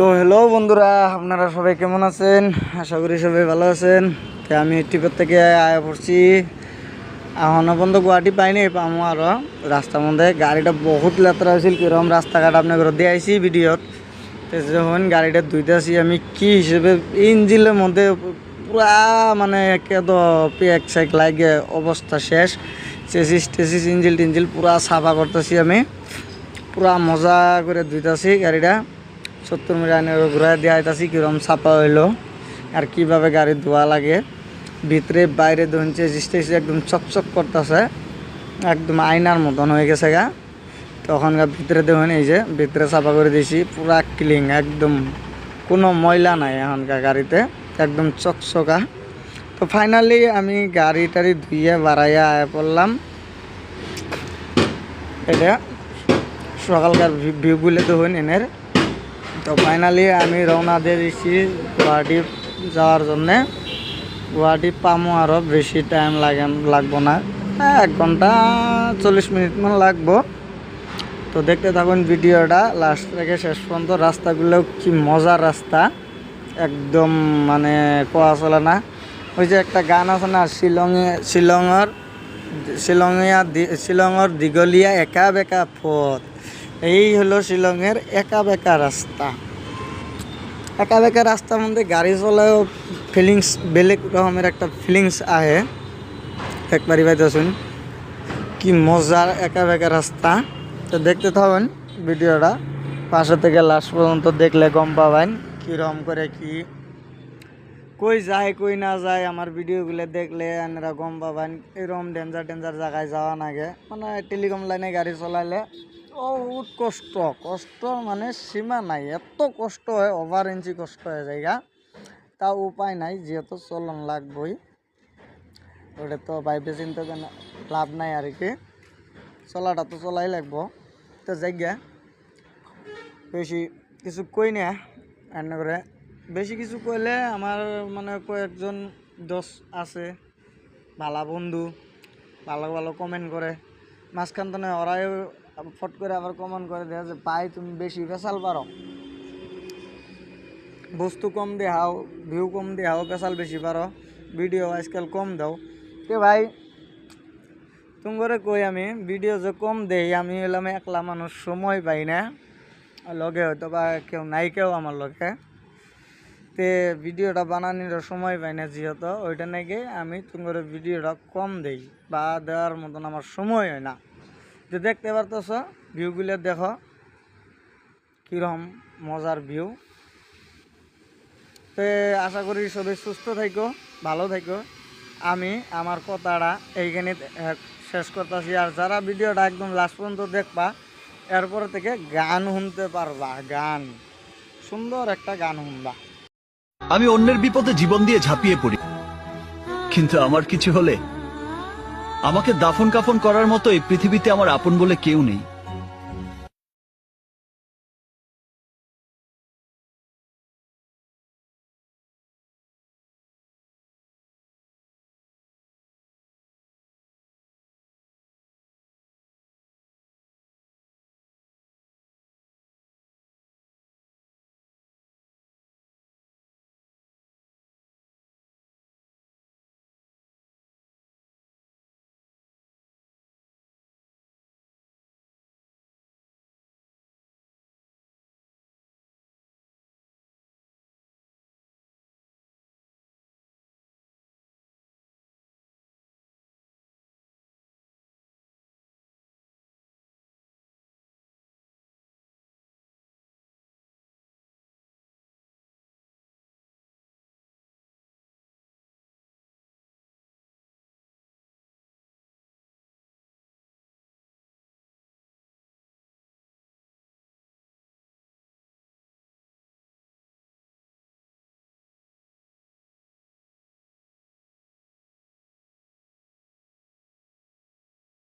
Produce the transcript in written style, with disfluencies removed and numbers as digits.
তো হ্যালো বন্ধুরা, আপনারা সবাই কেমন আছেন? আশা করি সবাই ভালো আছেন। তো আমি ট্রিপের থেকে আয়া পড়ছি, এখনো পর্যন্ত গুয়াহাটি পাইনি, পামো আরও রাস্তার মধ্যে। গাড়িটা বহুত লেতরা হয়েছিল, কিরকম রাস্তাঘাট আপনাকে দিয়ে আইসি ভিডিওত। তো যখন গাড়িটা ধুইতে আসি আমি কি হিসেবে ইঞ্জিনের মধ্যে পুরা মানে কেদ পেক চেক লাগে অবস্থা শেষ। চেসিস টেসিস ইঞ্জিল টিঞ্জিল পুরা সাফা করতেছি আমি, পুরা মজা করে ধুইতেছি গাড়িটা। 70 মিটার ঘুরাই দিয়ে আইতাছি কিরম ছাপা হইলো আর কিভাবে গাড়ি ধোয়া লাগে। ভিতরে বাইরে ধরছে স্টেজ একদম চকচক করতেছে, একদম আয়নার মতন হয়ে গেছে গা। তখনকার ভিতরে দেখুন, এই যে ভিতরে ছাপা করে দিয়েছি, পুরা ক্লিন, একদম কোনো ময়লা নাই এখনকার গাড়িতে, একদম চকচকা। তো ফাইনালি আমি গাড়ি টাড়ি ধুইয়ে বাড়াইয়া আয়া পড়লাম। এটা সকালকার ভিউগুলো দেখুন এনের। তো ফাইনালি আমি রওনা দিয়ে দিচ্ছি গুয়াহাটি যাওয়ার জন্যে। গুয়াহাটি পামো আরও বেশি টাইম লাগবো না, 1 ঘন্টা 40 মিনিট মান লাগবো। তো দেখতে থাকুন ভিডিওটা লাস্ট থেকে শেষ পর্যন্ত। রাস্তাগুলো কি মজার রাস্তা, একদম মানে কোয়া চলে না। ওই যে একটা গান আছে না, শিলংয়ের দীঘলিয়া একা বেকা পথ। এই হলো শিলংয়ের একা বেকা রাস্তা। একা বেকা রাস্তার মধ্যে গাড়ি চলাও ফিলিংস, বেলেগ রকমের একটা ফিলিংস আহে। একবারই পাইতেছুন কি মজার একা বেকা রাস্তা। তো দেখতে থাকুন ভিডিওটা, পাশে থেকে লাস্ট পর্যন্ত দেখলে গম পাবেন কীরকম করে কি কই যায় কই না যায়। আমার ভিডিওগুলো দেখলে আপনারা গম পাবেন। এরকম ডেঞ্জার জায়গায় যাওয়া নাগে, মানে টেলিকম লাইনে গাড়ি চলাইলে বহুত কষ্ট মানে সীমা নাই, এত কষ্ট হয়, ওভার ইঞ্চি কষ্ট হয়ে জায়গা। তা উপায় নাই, যেহেতু চলন লাগবই, ওটা তো ভাইবে চিন্তা লাভ নাই আর কি, চলাটা তো চলাই লাগবো। তো জায়গা বেশি কিছু কই না, এনে করে বেশি কিছু কইলে আমার মানে কয়েকজন দোষ আছে, ভালো বন্ধু, ভালো কমেন্ট করে মাঝখান তো নয়, ওরাই ফট করে আবার কমেন্ট করে দেয় যে ভাই তুমি বেশি পেশাল পারো, বস্তু কম দেখাও, ভিউ কম দেখাও, পেশাল বেশি পারো, ভিডিও আজকাল কম দাও। তো ভাই তুমি করে কই আমি ভিডিও যে কম দেই, আমি এলাম একলা মানুষ, সময় পাই না, লগে হয়তো বা কেউ নাই, কেউ আমার লগে তে ভিডিওটা বানানোর সময় পাই না, যেহেতু ওইটা নাকি আমি তোমার ভিডিওটা কম দেই বা দেওয়ার মতন আমার সময় হয় না। যে দেখতে পারতেছ ভিউগুলো দেখো কীরকম মজার ভিউ। তো আশা করি সবাই সুস্থ থাকো, ভালো থাকো। আমি আমার কথাটা এইখানে শেষ করতেছি। আর যারা ভিডিওটা একদম লাস্ট পর্যন্ত দেখবা, এরপর থেকে গান শুনতে পারবা, গান সুন্দর একটা গান শুনবা। আমি অন্যের বিপদে জীবন দিয়ে ঝাঁপিয়ে পড়ি, কিন্তু আমার কিছু হলে আমাকে দাফন কাফন করার মতো এই পৃথিবীতে আমার আপন বলে কেউ নেই।